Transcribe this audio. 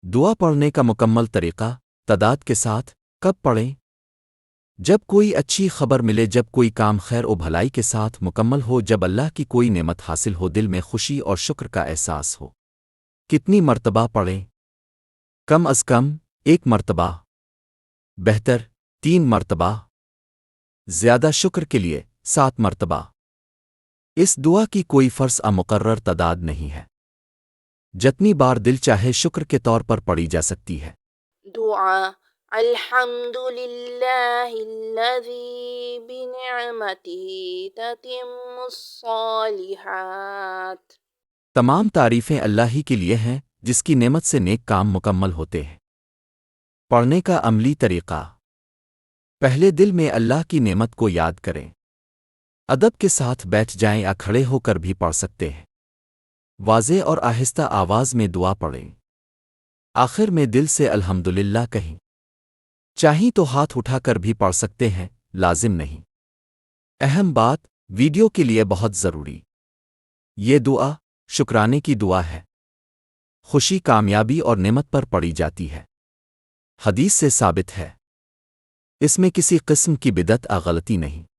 دعا پڑھنے کا مکمل طریقہ تعداد کے ساتھ کب پڑھیں؟ جب کوئی اچھی خبر ملے، جب کوئی کام خیر و بھلائی کے ساتھ مکمل ہو، جب اللہ کی کوئی نعمت حاصل ہو، دل میں خوشی اور شکر کا احساس ہو۔ کتنی مرتبہ پڑھیں؟ کم از کم 1 مرتبہ، بہتر 3 مرتبہ، زیادہ شکر کے لیے 7 مرتبہ۔ اس دعا کی کوئی فرض مقرر تعداد نہیں ہے، جتنی بار دل چاہے شکر کے طور پر پڑھی جا سکتی ہے۔ دعا الحمد للہ الذی بنعمتہ تتم الصالحات۔ تمام تعریفیں اللہ ہی کے لیے ہیں جس کی نعمت سے نیک کام مکمل ہوتے ہیں۔ پڑھنے کا عملی طریقہ: پہلے دل میں اللہ کی نعمت کو یاد کریں۔ ادب کے ساتھ بیٹھ جائیں یا کھڑے ہو کر بھی پڑھ سکتے ہیں۔ واضح اور آہستہ آواز میں دعا پڑھیں۔ آخر میں دل سے الحمدللہ کہیں۔ چاہیں تو ہاتھ اٹھا کر بھی پڑھ سکتے ہیں، لازم نہیں۔ اہم بات: ویڈیو کے لیے بہت ضروری، یہ دعا شکرانے کی دعا ہے۔ خوشی، کامیابی اور نعمت پر پڑھی جاتی ہے۔ حدیث سے ثابت ہے۔ اس میں کسی قسم کی بدعت یا غلطی نہیں۔